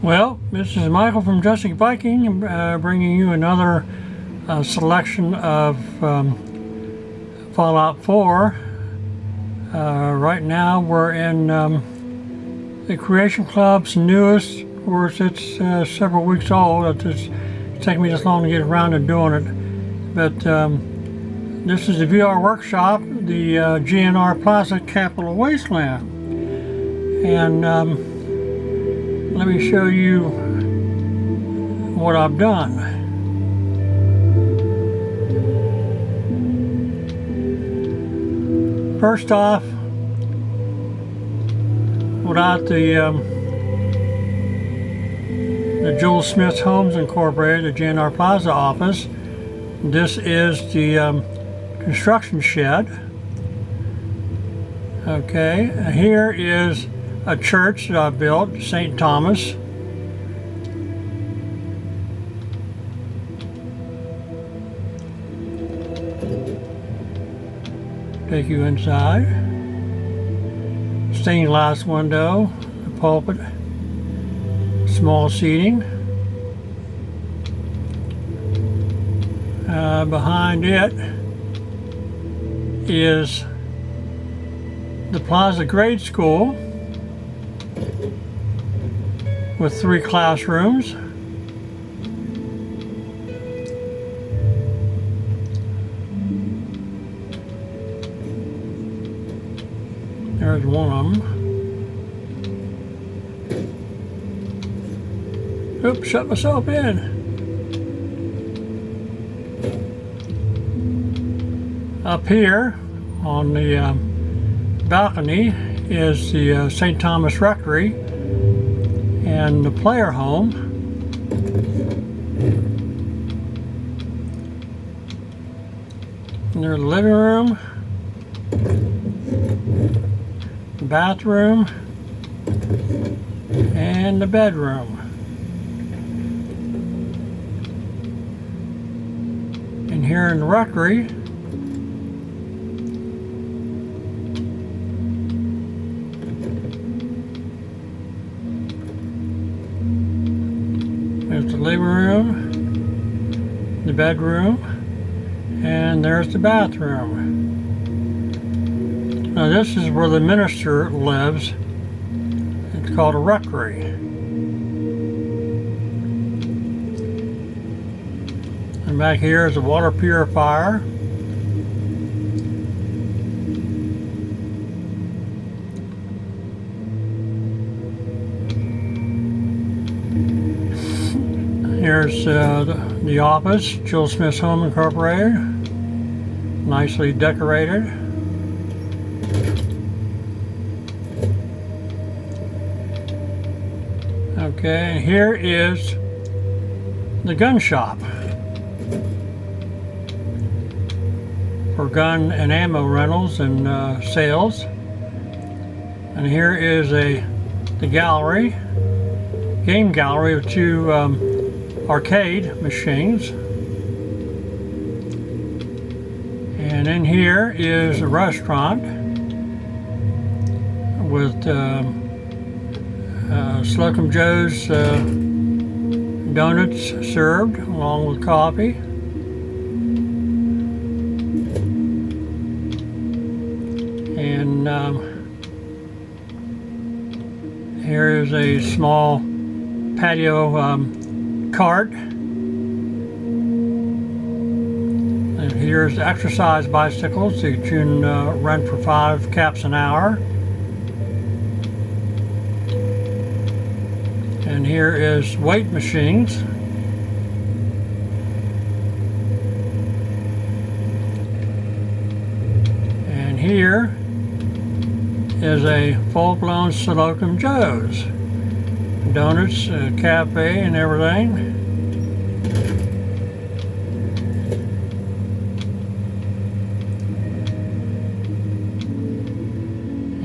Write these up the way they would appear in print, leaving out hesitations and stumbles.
Well, this is Michael from Justic Biking, bringing you another selection of Fallout 4. Right now we're in the Creation Club's newest, of course it's several weeks old. It's taken me this long to get around to doing it. But this is the VR workshop, the GNR PLAZA Capital Wasteland. And let me show you what I've done. First off, without the Jewelsmith Homes Incorporated, the GNR PLAZA office, this is the construction shed. Okay, here is a church that I built, St. Thomas. Take you inside. Stained glass window, the pulpit, small seating. Behind it is the Plaza Grade School with 3 classrooms. There's one of them. Oops, shut myself in. Up here on the balcony is the St. Thomas Rectory and the player home. And there's the living room, the bathroom, and the bedroom. And here in the rectory, there's the living room, the bedroom, and there's the bathroom. Now this is where the minister lives. It's called a rectory. And back here is a water purifier. Here's the office, Jewelsmith Home Incorporated, nicely decorated. Okay, and here is the gun shop for gun and ammo rentals and sales. And here is the gallery, game gallery with 2 arcade machines. And in here is a restaurant with Slocum Joe's donuts served along with coffee. And here is a small patio cart. And here's exercise bicycles that you can rent for 5 caps an hour. And here is weight machines. And here is a full-blown Slocum Joe's. Donuts, cafe, and everything.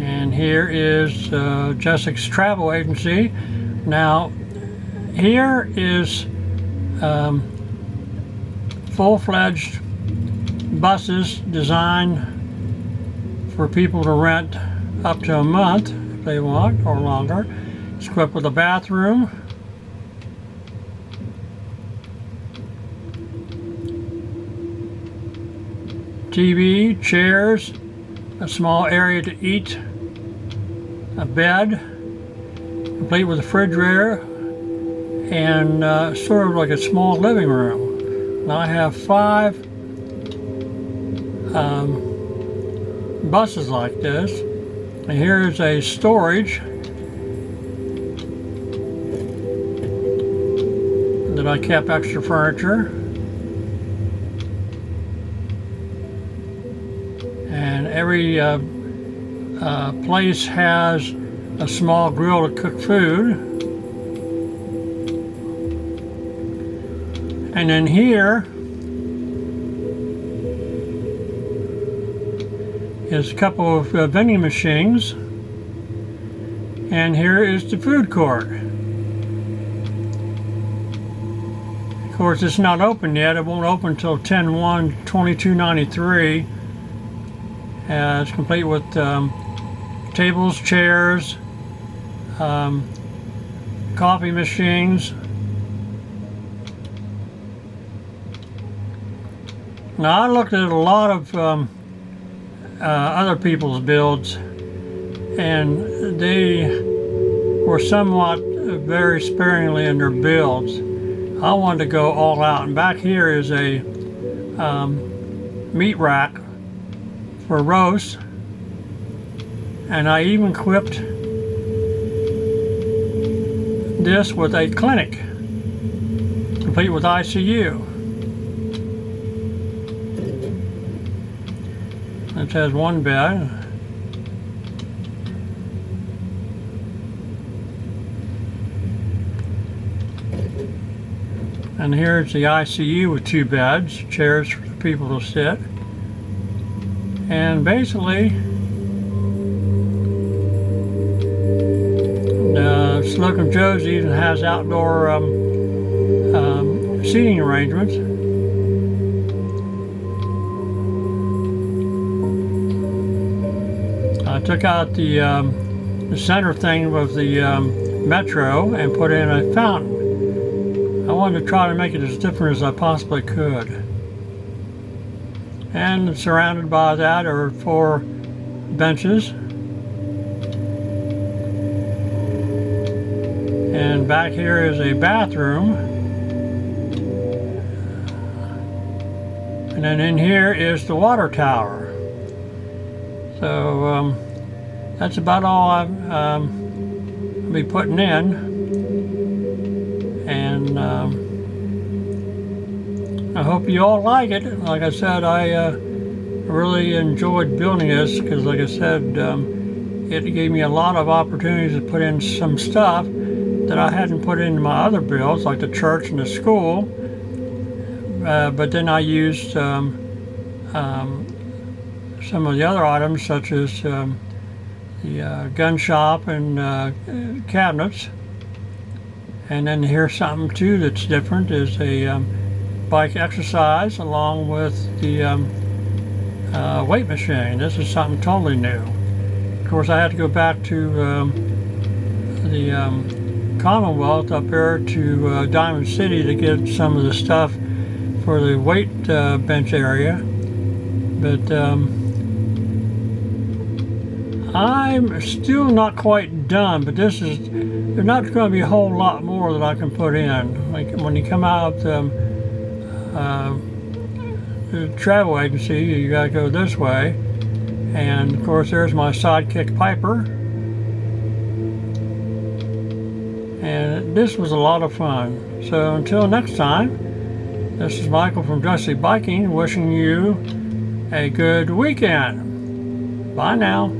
And here is Justic's travel agency. Now, here is full-fledged buses designed for people to rent up to a month if they want, or longer. It's equipped with a bathroom, TV, chairs, a small area to eat, a bed, complete with a refrigerator, and sort of like a small living room. Now I have 5 buses like this, and here is a storage that I kept extra furniture, and every place has a small grill to cook food. And then here is a couple of vending machines, and here is the food court. Of course, it's not open yet. It won't open until 10/1/2293. It's complete with tables, chairs, coffee machines. Now I looked at a lot of other people's builds, and they were somewhat very sparingly in their builds. I wanted to go all out, and back here is a meat rack for roast, and I even equipped this with a clinic, complete with ICU. It has one bed. And here's the ICU with 2 beds, chairs for people to sit. And basically, the Slocum Joe's even has outdoor seating arrangements. I took out the center thing of the Metro and put in a fountain. I wanted to try to make it as different as I possibly could. And surrounded by that are 4 benches. And back here is a bathroom. And then in here is the water tower. So that's about all I'll be putting in, and I hope you all like it. Like I said, I really enjoyed building this because, like I said, it gave me a lot of opportunities to put in some stuff that I hadn't put into my other builds, like the church and the school. But then I used some of the other items, such as the gun shop and cabinets. And then here's something too that's different, is a bike exercise along with the weight machine. This is something totally new. Of course, I had to go back to the Commonwealth up there to Diamond City to get some of the stuff for the weight bench area. But I'm still not quite done, but there's not going to be a whole lot more that I can put in. Like when you come out the travel agency, you got to go this way. And of course, there's my sidekick Piper. And this was a lot of fun. So until next time, this is Michael from Dusty Biking, wishing you a good weekend. Bye now.